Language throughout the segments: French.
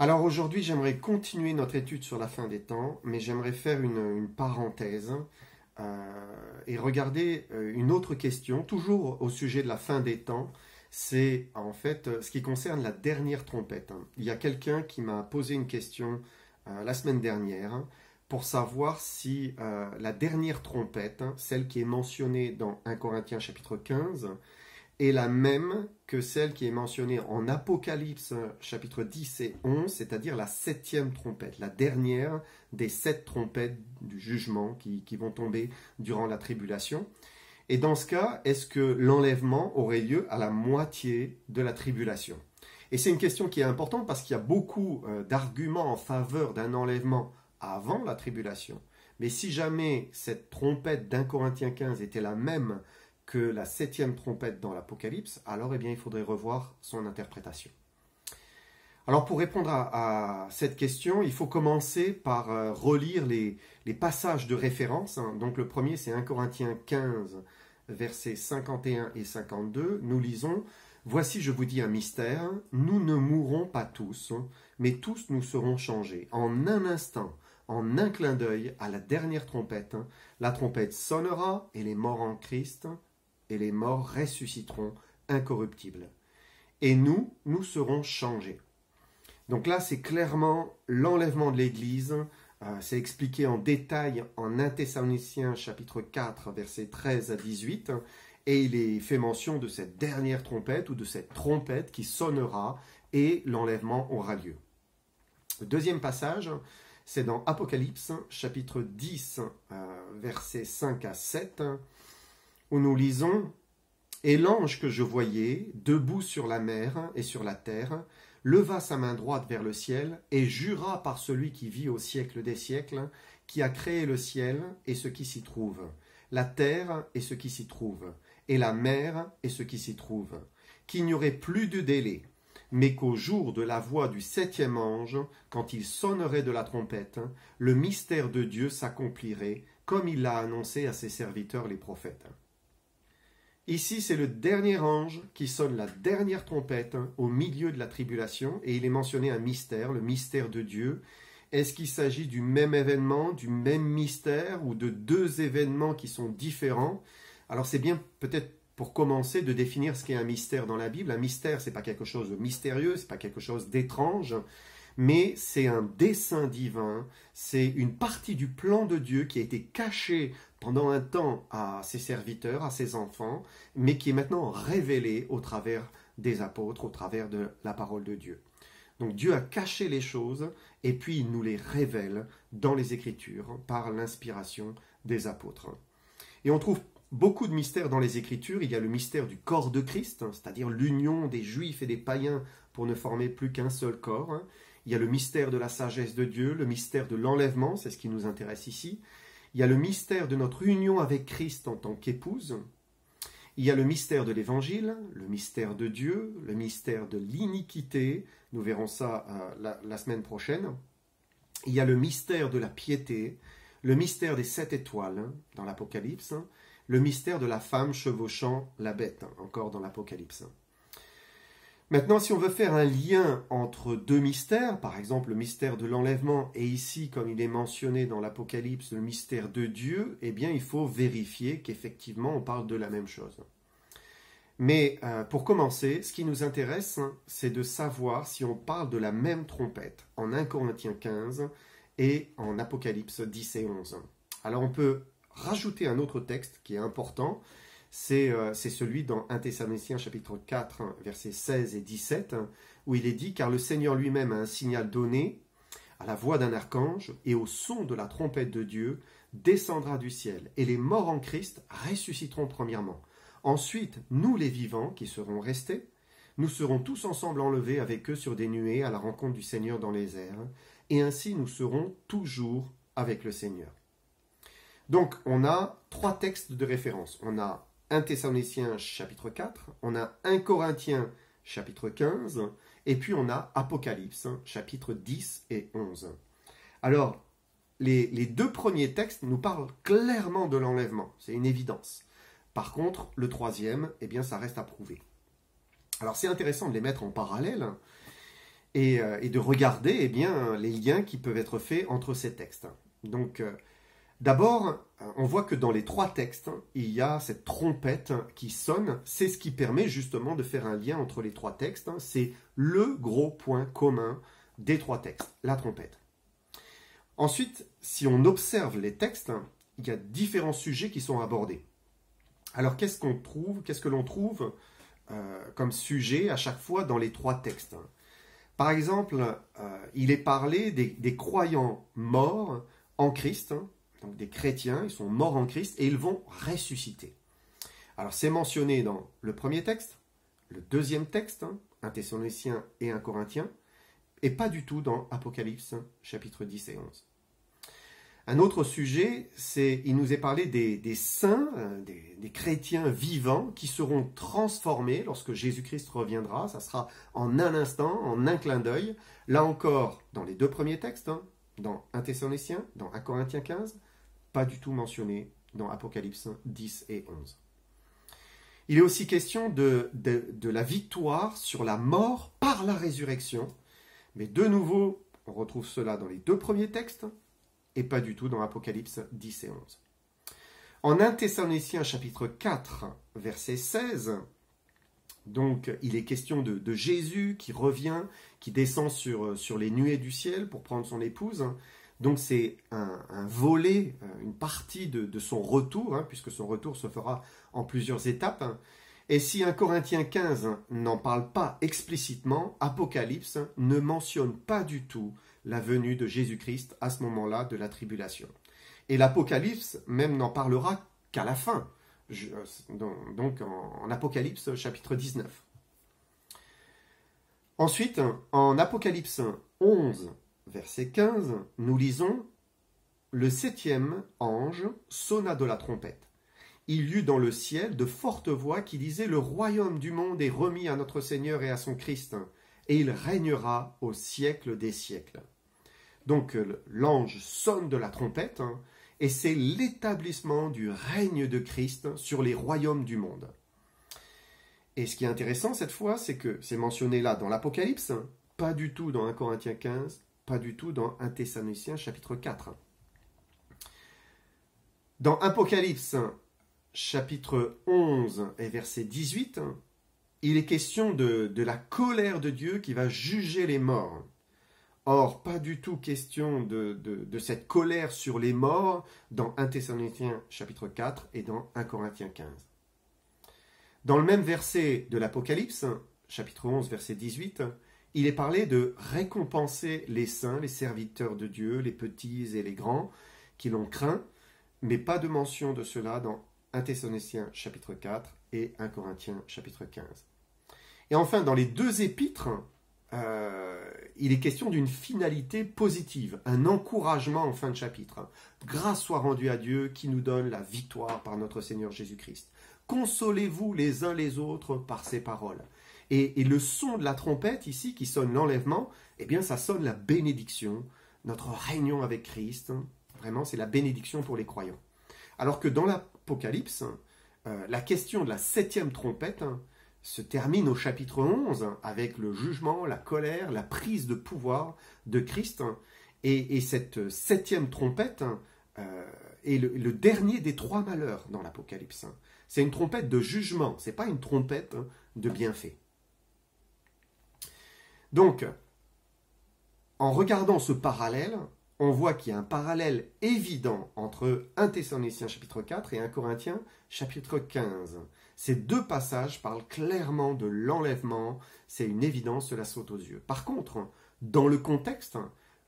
Alors aujourd'hui, j'aimerais continuer notre étude sur la fin des temps, mais j'aimerais faire une parenthèse et regarder une autre question, toujours au sujet de la fin des temps. C'est en fait ce qui concerne la dernière trompette. Il y a quelqu'un qui m'a posé une question la semaine dernière pour savoir si la dernière trompette, celle qui est mentionnée dans 1 Corinthiens chapitre 15, est la même que celle qui est mentionnée en Apocalypse chapitre 10 et 11, c'est-à-dire la septième trompette, la dernière des 7 trompettes du jugement qui vont tomber durant la tribulation. Et dans ce cas, est-ce que l'enlèvement aurait lieu à la moitié de la tribulation? Et c'est une question qui est importante parce qu'il y a beaucoup d'arguments en faveur d'un enlèvement avant la tribulation. Mais si jamais cette trompette d'1 Corinthiens 15 était la même que la septième trompette dans l'Apocalypse, alors il faudrait revoir son interprétation. Alors pour répondre à cette question, il faut commencer par relire les passages de référence. Donc le premier, c'est 1 Corinthiens 15, versets 51 et 52. Nous lisons « Voici, je vous dis un mystère, nous ne mourrons pas tous, mais tous nous serons changés. En un instant, en un clin d'œil, à la dernière trompette, la trompette sonnera et les morts en Christ et les morts ressusciteront incorruptibles. Et nous serons changés. » Donc là, c'est clairement l'enlèvement de l'Église. C'est expliqué en détail en 1 Thessaloniciens chapitre 4, versets 13 à 18. Et il est fait mention de cette dernière trompette ou de cette trompette qui sonnera et l'enlèvement aura lieu. Le deuxième passage, c'est dans Apocalypse chapitre 10, versets 5 à 7, où nous lisons « Et l'ange que je voyais, debout sur la mer et sur la terre, leva sa main droite vers le ciel et jura par celui qui vit au siècle des siècles, qui a créé le ciel et ce qui s'y trouve, la terre et ce qui s'y trouve, et la mer et ce qui s'y trouve, qu'il n'y aurait plus de délai, mais qu'au jour de la voix du septième ange, quand il sonnerait de la trompette, le mystère de Dieu s'accomplirait, comme il l'a annoncé à ses serviteurs les prophètes. » Ici, c'est le dernier ange qui sonne la dernière trompette au milieu de la tribulation, et il est mentionné un mystère, le mystère de Dieu. Est-ce qu'il s'agit du même événement, du même mystère, ou de deux événements qui sont différents? Alors c'est bien peut-être pour commencer de définir ce qu'est un mystère dans la Bible. Un mystère, ce n'est pas quelque chose de mystérieux, ce n'est pas quelque chose d'étrange, mais c'est un dessein divin, c'est une partie du plan de Dieu qui a été cachée pendant un temps à ses serviteurs, à ses enfants, mais qui est maintenant révélée au travers des apôtres, au travers de la parole de Dieu. Donc Dieu a caché les choses et puis il nous les révèle dans les Écritures par l'inspiration des apôtres. Et on trouve beaucoup de mystères dans les Écritures. Il y a le mystère du corps de Christ, c'est-à-dire l'union des Juifs et des païens pour ne former plus qu'un seul corps. Il y a le mystère de la sagesse de Dieu, le mystère de l'enlèvement, c'est ce qui nous intéresse ici. Il y a le mystère de notre union avec Christ en tant qu'épouse. Il y a le mystère de l'Évangile, le mystère de Dieu, le mystère de l'iniquité. Nous verrons ça la semaine prochaine. Il y a le mystère de la piété, le mystère des 7 étoiles dans l'Apocalypse, le mystère de la femme chevauchant la bête, encore dans l'Apocalypse. Maintenant, si on veut faire un lien entre deux mystères, par exemple le mystère de l'enlèvement et ici, comme il est mentionné dans l'Apocalypse, le mystère de Dieu, eh bien il faut vérifier qu'effectivement on parle de la même chose. Mais pour commencer, ce qui nous intéresse, c'est de savoir si on parle de la même trompette en 1 Corinthiens 15 et en Apocalypse 10 et 11. Alors on peut rajouter un autre texte qui est important, c'est celui dans 1 Thessaloniciens chapitre 4, versets 16 et 17, où il est dit « Car le Seigneur lui-même a un signal donné, à la voix d'un archange, et au son de la trompette de Dieu, descendra du ciel, et les morts en Christ ressusciteront premièrement. Ensuite, nous les vivants qui serons restés, nous serons tous ensemble enlevés avec eux sur des nuées à la rencontre du Seigneur dans les airs, et ainsi nous serons toujours avec le Seigneur. » Donc, on a 3 textes de référence. On a 1 Thessaloniciens chapitre 4, on a 1 Corinthiens chapitre 15, et puis on a Apocalypse chapitre 10 et 11. Alors, les 2 premiers textes nous parlent clairement de l'enlèvement, c'est une évidence. Par contre, le troisième, eh bien, ça reste à prouver. Alors, c'est intéressant de les mettre en parallèle, et de regarder eh bien, les liens qui peuvent être faits entre ces textes. Donc, d'abord, on voit que dans les trois textes, il y a cette trompette qui sonne. C'est ce qui permet justement de faire un lien entre les trois textes. C'est le gros point commun des trois textes, la trompette. Ensuite, si on observe les textes, il y a différents sujets qui sont abordés. Alors, qu'est-ce que l'on trouve comme sujet à chaque fois dans les trois textes? Par exemple, il est parlé des croyants morts en Christ, donc des chrétiens, ils sont morts en Christ et ils vont ressusciter. Alors, c'est mentionné dans le premier texte, le deuxième texte, 1 Thessaloniciens et 1 Corinthiens, et pas du tout dans Apocalypse, chapitres 10 et 11. Un autre sujet, il nous est parlé des saints, des chrétiens vivants qui seront transformés lorsque Jésus-Christ reviendra. Ça sera en un instant, en un clin d'œil. Là encore, dans les deux premiers textes, dans 1 Thessaloniciens, dans 1 Corinthiens 15, pas du tout mentionné dans Apocalypse 10 et 11. Il est aussi question de la victoire sur la mort par la résurrection. Mais de nouveau, on retrouve cela dans les deux premiers textes, et pas du tout dans Apocalypse 10 et 11. En 1 Thessaloniciens chapitre 4, verset 16, donc il est question de Jésus qui revient, qui descend sur les nuées du ciel pour prendre son épouse. Donc c'est un volet, une partie de son retour, puisque son retour se fera en plusieurs étapes. Et si 1 Corinthiens 15 n'en parle pas explicitement, Apocalypse ne mentionne pas du tout la venue de Jésus-Christ à ce moment-là de la tribulation. Et l'Apocalypse même n'en parlera qu'à la fin, donc en Apocalypse chapitre 19. Ensuite, en Apocalypse 11, verset 15, nous lisons « Le septième ange sonna de la trompette. Il y eut dans le ciel de fortes voix qui disaient « Le royaume du monde est remis à notre Seigneur et à son Christ, et il régnera au siècle des siècles. » Donc l'ange sonne de la trompette, et c'est l'établissement du règne de Christ sur les royaumes du monde. Et ce qui est intéressant cette fois, c'est que c'est mentionné là dans l'Apocalypse, pas du tout dans 1 Corinthiens 15, pas du tout dans 1 Thessaloniciens chapitre 4. Dans Apocalypse chapitre 11 et verset 18, il est question de la colère de Dieu qui va juger les morts. Or, pas du tout question de cette colère sur les morts dans 1 Thessaloniciens chapitre 4 et dans 1 Corinthiens 15. Dans le même verset de l'Apocalypse, chapitre 11, verset 18, il est parlé de récompenser les saints, les serviteurs de Dieu, les petits et les grands, qui l'ont craint, mais pas de mention de cela dans 1 Thessaloniciens chapitre 4 et 1 Corinthiens chapitre 15. Et enfin, dans les deux épîtres, il est question d'une finalité positive, un encouragement en fin de chapitre. Grâce soit rendue à Dieu qui nous donne la victoire par notre Seigneur Jésus-Christ. Consolez-vous les uns les autres par ces paroles. Et le son de la trompette ici, qui sonne l'enlèvement, eh bien ça sonne la bénédiction, notre réunion avec Christ. Vraiment, c'est la bénédiction pour les croyants. Alors que dans l'Apocalypse, la question de la septième trompette se termine au chapitre 11 avec le jugement, la colère, la prise de pouvoir de Christ. Et cette septième trompette est le dernier des trois malheurs dans l'Apocalypse. C'est une trompette de jugement, ce n'est pas une trompette de bienfait. Donc, en regardant ce parallèle, on voit qu'il y a un parallèle évident entre 1 Thessaloniciens chapitre 4 et 1 Corinthiens chapitre 15. Ces deux passages parlent clairement de l'enlèvement, c'est une évidence, cela saute aux yeux. Par contre, dans le contexte,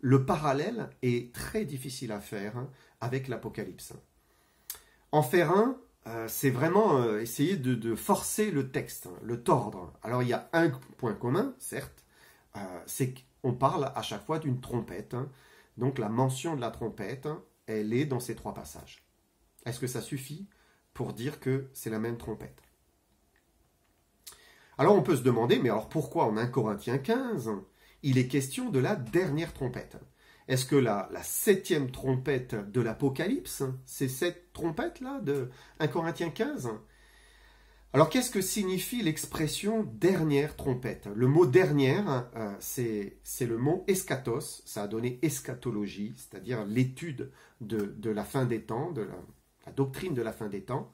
le parallèle est très difficile à faire avec l'Apocalypse. En faire un, c'est vraiment essayer de forcer le texte, le tordre. Alors il y a un point commun, certes, c'est qu'on parle à chaque fois d'une trompette. Donc la mention de la trompette, elle est dans ces trois passages. Est-ce que ça suffit pour dire que c'est la même trompette? Alors on peut se demander, mais alors pourquoi en 1 Corinthiens 15, il est question de la dernière trompette? Est-ce que la septième trompette de l'Apocalypse, c'est cette trompette-là de 1 Corinthiens 15? Alors, qu'est-ce que signifie l'expression dernière trompette? Le mot dernière, c'est le mot eschatos, ça a donné eschatologie, c'est-à-dire l'étude de la fin des temps, de la doctrine de la fin des temps.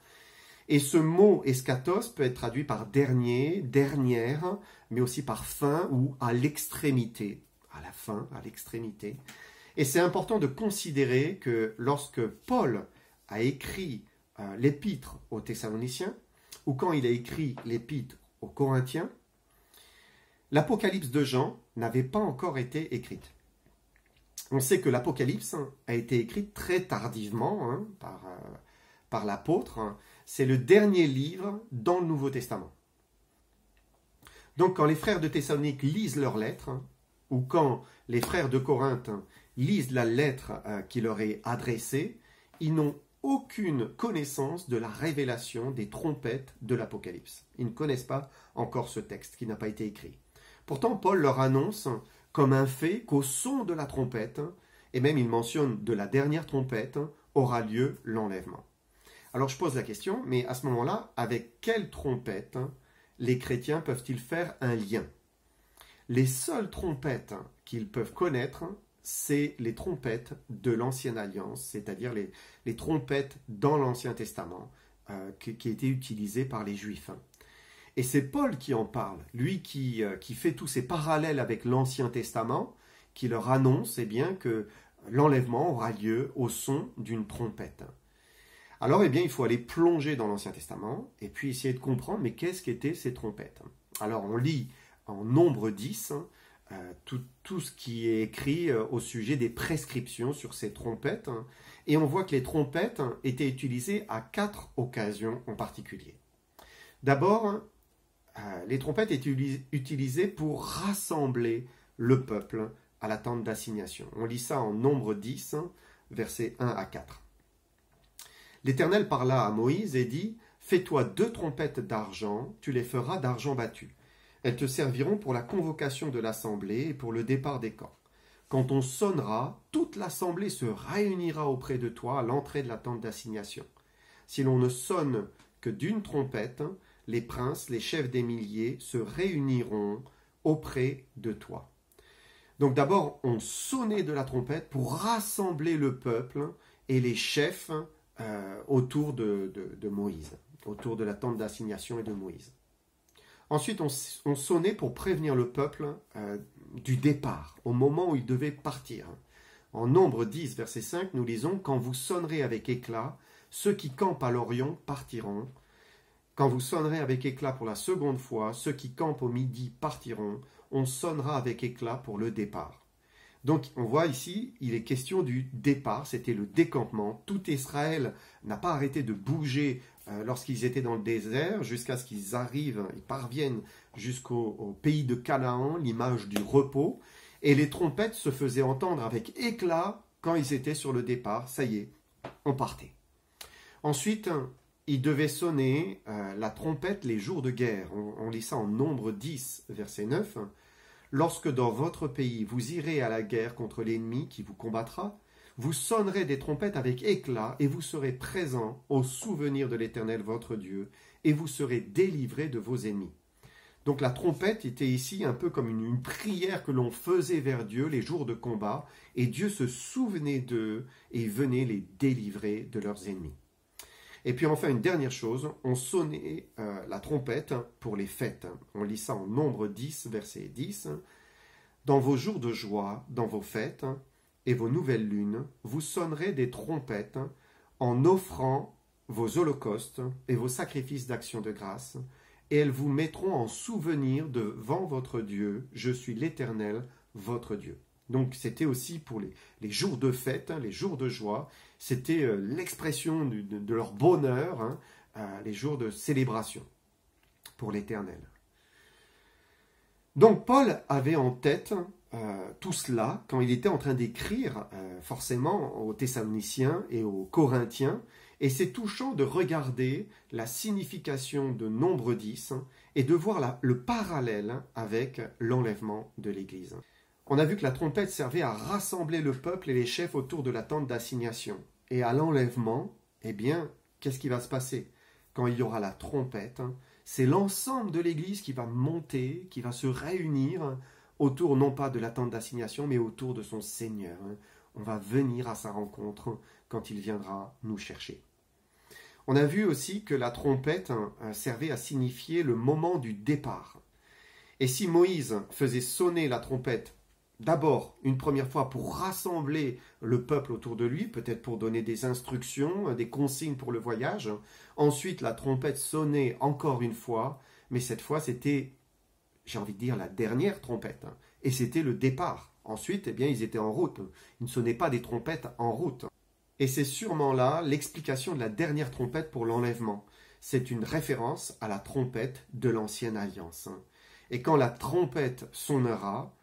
Et ce mot eschatos peut être traduit par dernier, dernière, mais aussi par fin ou à l'extrémité, à la fin, à l'extrémité. Et c'est important de considérer que lorsque Paul a écrit l'épître aux Thessaloniciens, ou quand il a écrit l'épître aux Corinthiens, l'Apocalypse de Jean n'avait pas encore été écrite. On sait que l'Apocalypse a été écrite très tardivement par l'apôtre. C'est le dernier livre dans le Nouveau Testament. Donc quand les frères de Thessalonique lisent leurs lettres, ou quand les frères de Corinthe lisent la lettre qui leur est adressée, ils n'ont aucune connaissance de la révélation des trompettes de l'Apocalypse. Ils ne connaissent pas encore ce texte qui n'a pas été écrit. Pourtant, Paul leur annonce comme un fait qu'au son de la trompette, et même il mentionne de la dernière trompette, aura lieu l'enlèvement. Alors je pose la question, mais à ce moment-là, avec quelle trompette les chrétiens peuvent-ils faire un lien? Les seules trompettes qu'ils peuvent connaître, c'est les trompettes de l'Ancienne Alliance, c'est-à-dire les trompettes dans l'Ancien Testament qui étaient utilisées par les Juifs. Et c'est Paul qui en parle, lui qui fait tous ces parallèles avec l'Ancien Testament, qui leur annonce bien, que l'enlèvement aura lieu au son d'une trompette. Alors il faut aller plonger dans l'Ancien Testament et puis essayer de comprendre, mais qu'est-ce qu'étaient ces trompettes? Alors on lit en Nombre 10, tout ce qui est écrit au sujet des prescriptions sur ces trompettes, et on voit que les trompettes étaient utilisées à 4 occasions en particulier. D'abord, les trompettes étaient utilisées pour rassembler le peuple à la tente d'assignation. On lit ça en Nombre 10, versets 1 à 4. L'Éternel parla à Moïse et dit « Fais-toi 2 trompettes d'argent, tu les feras d'argent battu. Elles te serviront pour la convocation de l'assemblée et pour le départ des camps. Quand on sonnera, toute l'assemblée se réunira auprès de toi à l'entrée de la tente d'assignation. Si l'on ne sonne que d'une trompette, les princes, les chefs des milliers se réuniront auprès de toi. » Donc d'abord, on sonnait de la trompette pour rassembler le peuple et les chefs autour de Moïse, autour de la tente d'assignation et de Moïse. Ensuite, on sonnait pour prévenir le peuple du départ, au moment où il devait partir. En Nombre 10, verset 5, nous lisons « Quand vous sonnerez avec éclat, ceux qui campent à l'Orient partiront. Quand vous sonnerez avec éclat pour la seconde fois, ceux qui campent au midi partiront. On sonnera avec éclat pour le départ. » Donc on voit ici, il est question du départ, c'était le décampement. Tout Israël n'a pas arrêté de bouger lorsqu'ils étaient dans le désert, jusqu'à ce qu'ils arrivent, ils parviennent jusqu'au pays de Canaan, l'image du repos, et les trompettes se faisaient entendre avec éclat quand ils étaient sur le départ, ça y est, on partait. Ensuite, ils devaient sonner la trompette les jours de guerre, on lit ça en Nombre 10, verset 9, « Lorsque dans votre pays vous irez à la guerre contre l'ennemi qui vous combattra, vous sonnerez des trompettes avec éclat et vous serez présents au souvenir de l'Éternel votre Dieu et vous serez délivrés de vos ennemis. » Donc la trompette était ici un peu comme une prière que l'on faisait vers Dieu les jours de combat et Dieu se souvenait d'eux et venait les délivrer de leurs ennemis. Et puis enfin une dernière chose, on sonnait la trompette pour les fêtes. On lit ça en Nombre 10, verset 10. « Dans vos jours de joie, dans vos fêtes et vos nouvelles lunes, vous sonnerez des trompettes en offrant vos holocaustes et vos sacrifices d'action de grâce, et elles vous mettront en souvenir devant votre Dieu. Je suis l'Éternel, votre Dieu. » Donc c'était aussi pour les jours de fête, les jours de joie, c'était l'expression de leur bonheur, les jours de célébration pour l'Éternel. Donc Paul avait en tête tout cela quand il était en train d'écrire forcément aux Thessaloniciens et aux Corinthiens, et c'est touchant de regarder la signification de Nombre 10 et de voir le parallèle avec l'enlèvement de l'Église. On a vu que la trompette servait à rassembler le peuple et les chefs autour de la tente d'assignation. Et à l'enlèvement, eh bien, qu'est-ce qui va se passer? Quand il y aura la trompette, c'est l'ensemble de l'Église qui va monter, qui va se réunir autour non pas de la tente d'assignation, mais autour de son Seigneur. On va venir à sa rencontre quand il viendra nous chercher. On a vu aussi que la trompette servait à signifier le moment du départ. Et si Moïse faisait sonner la trompette d'abord une première fois pour rassembler le peuple autour de lui, peut-être pour donner des instructions, des consignes pour le voyage, ensuite la trompette sonnait encore une fois, mais cette fois c'était, j'ai envie de dire, la dernière trompette, et c'était le départ. Ensuite, eh bien, ils étaient en route. Ils ne sonnaient pas des trompettes en route. Et c'est sûrement là l'explication de la dernière trompette pour l'enlèvement. C'est une référence à la trompette de l'ancienne alliance. Et quand la trompette sonnera,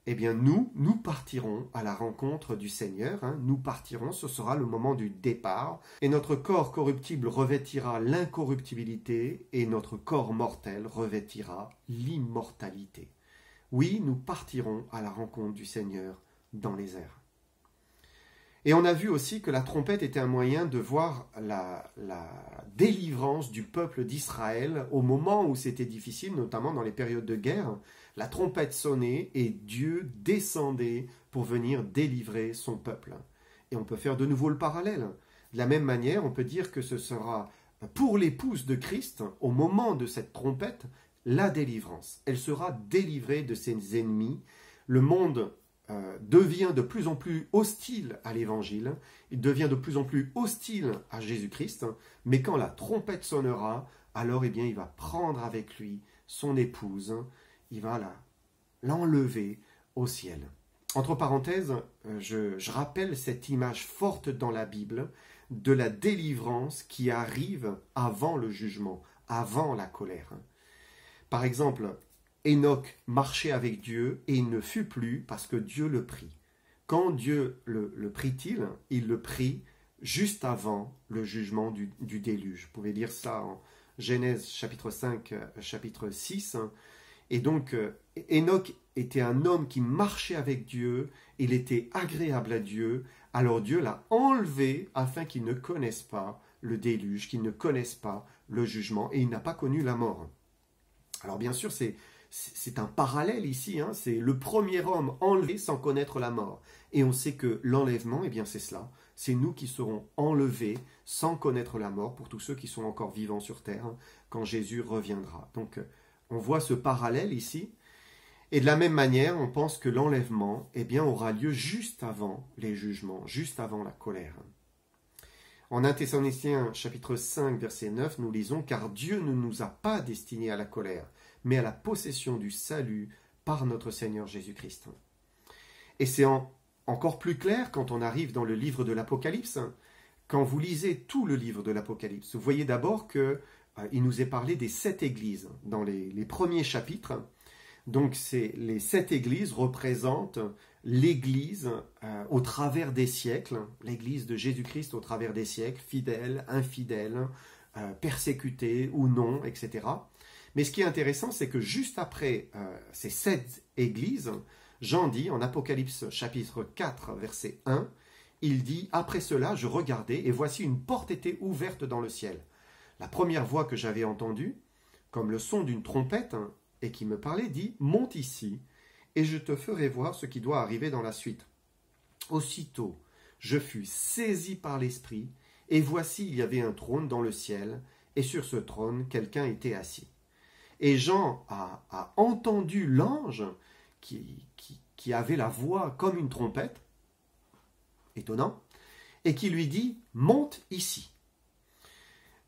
eh bien nous partirons à la rencontre du Seigneur. Nous partirons, ce sera le moment du départ. Et notre corps corruptible revêtira l'incorruptibilité et notre corps mortel revêtira l'immortalité. Oui, nous partirons à la rencontre du Seigneur dans les airs. Et on a vu aussi que la trompette était un moyen de voir la délivrance du peuple d'Israël au moment où c'était difficile, notamment dans les périodes de guerre. La trompette sonnait et Dieu descendait pour venir délivrer son peuple. Et on peut faire de nouveau le parallèle. De la même manière, on peut dire que ce sera pour l'épouse de Christ, au moment de cette trompette, la délivrance. Elle sera délivrée de ses ennemis. Le monde devient de plus en plus hostile à l'Évangile, il devient de plus en plus hostile à Jésus-Christ, mais quand la trompette sonnera, alors eh bien, il va prendre avec lui son épouse, il va l'enlever au ciel. Entre parenthèses, je rappelle cette image forte dans la Bible de la délivrance qui arrive avant le jugement, avant la colère. Par exemple, Enoch marchait avec Dieu et il ne fut plus parce que Dieu le prit. Quand Dieu le prit-il? Il le prit juste avant le jugement du déluge. Vous pouvez lire ça en Genèse chapitre 5, chapitre 6. Et donc, Enoch était un homme qui marchait avec Dieu, il était agréable à Dieu, alors Dieu l'a enlevé afin qu'il ne connaisse pas le déluge, qu'il ne connaisse pas le jugement, et il n'a pas connu la mort. Alors bien sûr, c'est un parallèle ici, c'est le premier homme enlevé sans connaître la mort. Et on sait que l'enlèvement, eh bien c'est cela. C'est nous qui serons enlevés sans connaître la mort pour tous ceux qui sont encore vivants sur terre quand Jésus reviendra. Donc on voit ce parallèle ici. Et de la même manière, on pense que l'enlèvement eh bien, aura lieu juste avant les jugements, juste avant la colère. En 1 Thessaloniciens chapitre 5 verset 9, nous lisons « Car Dieu ne nous a pas destinés à la colère, mais à la possession du salut par notre Seigneur Jésus-Christ. » Et c'est encore plus clair quand on arrive dans le livre de l'Apocalypse. Quand vous lisez tout le livre de l'Apocalypse, vous voyez d'abord qu'il nous est parlé des 7 églises dans les premiers chapitres. Donc les 7 églises représentent l'église au travers des siècles, l'église de Jésus-Christ au travers des siècles, fidèle, infidèle, persécutée ou non, etc. Mais ce qui est intéressant, c'est que juste après ces 7 églises, Jean dit en Apocalypse chapitre 4, verset 1, il dit « Après cela, je regardai, et voici une porte était ouverte dans le ciel. La première voix que j'avais entendue, comme le son d'une trompette, et qui me parlait, dit « Monte ici, et je te ferai voir ce qui doit arriver dans la suite. » Aussitôt, je fus saisi par l'Esprit, et voici il y avait un trône dans le ciel, et sur ce trône, quelqu'un était assis. Et Jean a entendu l'ange qui avait la voix comme une trompette, étonnant, et qui lui dit « Monte ici ».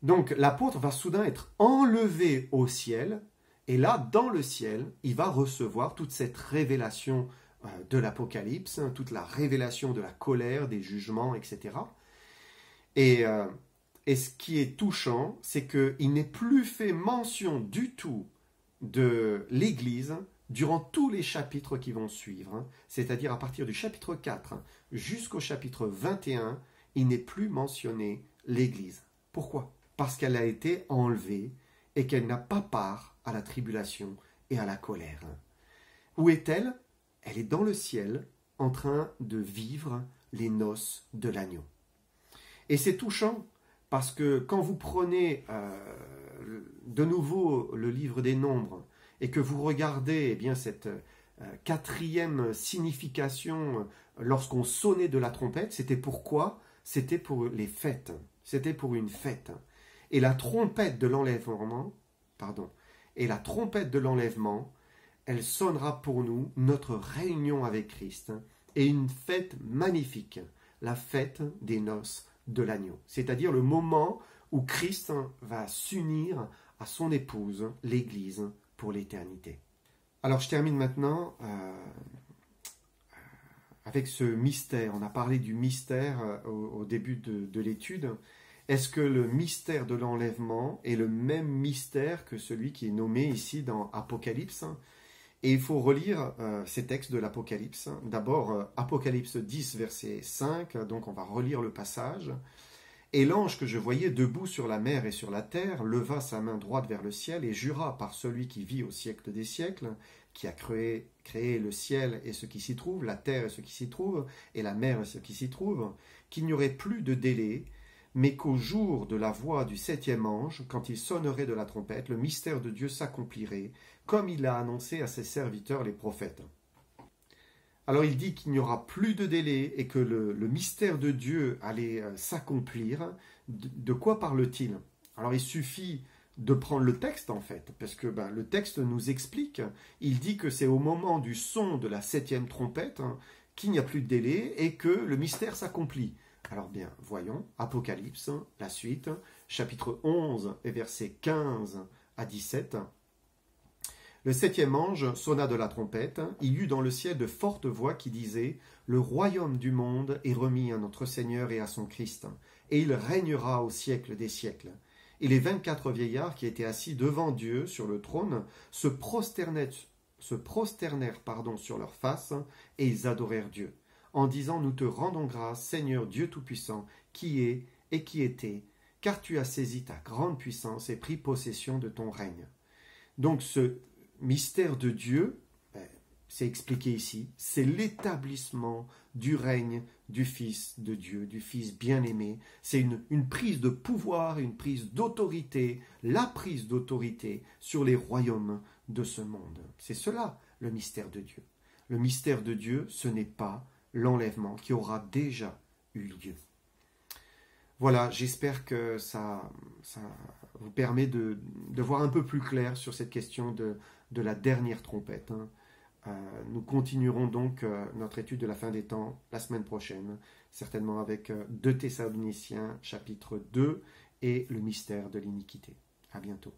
Donc l'apôtre va soudain être enlevé au ciel, et là, dans le ciel, il va recevoir toute cette révélation de l'Apocalypse, toute la révélation de la colère, des jugements, etc. Et ce qui est touchant, c'est qu'il n'est plus fait mention du tout de l'Église durant tous les chapitres qui vont suivre. C'est-à-dire à partir du chapitre 4 jusqu'au chapitre 21, il n'est plus mentionné l'Église. Pourquoi? Parce qu'elle a été enlevée et qu'elle n'a pas part à la tribulation et à la colère. Où est-elle? Elle est dans le ciel, en train de vivre les noces de l'agneau. Et c'est touchant, parce que quand vous prenez de nouveau le livre des Nombres et que vous regardez eh bien, cette quatrième signification lorsqu'on sonnait de la trompette, c'était pourquoi? C'était pour les fêtes. C'était pour une fête. Et la trompette de l'enlèvement, elle sonnera pour nous notre réunion avec Christ et une fête magnifique, la fête des noces de l'agneau. C'est-à-dire le moment où Christ va s'unir à son épouse, l'Église, pour l'éternité. Alors je termine maintenant avec ce mystère. On a parlé du mystère au début de l'étude. Est-ce que le mystère de l'enlèvement est le même mystère que celui qui est nommé ici dans Apocalypse? Et il faut relire ces textes de l'Apocalypse. D'abord, Apocalypse 10, verset 5, donc on va relire le passage. « Et l'ange que je voyais debout sur la mer et sur la terre leva sa main droite vers le ciel et jura par celui qui vit au siècle des siècles, qui a créé le ciel et ce qui s'y trouve, la terre et ce qui s'y trouve, et la mer et ce qui s'y trouve, qu'il n'y aurait plus de délai, mais qu'au jour de la voix du septième ange, quand il sonnerait de la trompette, le mystère de Dieu s'accomplirait, comme il l'a annoncé à ses serviteurs les prophètes. » Alors il dit qu'il n'y aura plus de délai et que le mystère de Dieu allait s'accomplir. De quoi parle-t-il? Alors il suffit de prendre le texte en fait, parce que le texte nous explique. Il dit que c'est au moment du son de la septième trompette qu'il n'y a plus de délai et que le mystère s'accomplit. Alors bien, voyons, Apocalypse, la suite, chapitre 11 et versets 15 à 17. Le septième ange sonna de la trompette, il y eut dans le ciel de fortes voix qui disaient « Le royaume du monde est remis à notre Seigneur et à son Christ, et il régnera au siècle des siècles. » Et les 24 vieillards qui étaient assis devant Dieu sur le trône se prosternèrent sur leurs faces, et ils adorèrent Dieu, en disant « Nous te rendons grâce, Seigneur Dieu Tout-Puissant, qui est et qui était, car tu as saisi ta grande puissance et pris possession de ton règne. » Donc ce mystère de Dieu, c'est expliqué ici, c'est l'établissement du règne du Fils de Dieu, du Fils bien-aimé. C'est une prise de pouvoir, une prise d'autorité, la prise d'autorité sur les royaumes de ce monde. C'est cela le mystère de Dieu. Le mystère de Dieu, ce n'est pas l'enlèvement qui aura déjà eu lieu. Voilà, j'espère que ça vous permet de voir un peu plus clair sur cette question de la dernière trompette. Nous continuerons donc notre étude de la fin des temps la semaine prochaine, certainement avec 2 Thessaloniciens chapitre 2 et le mystère de l'iniquité. À bientôt.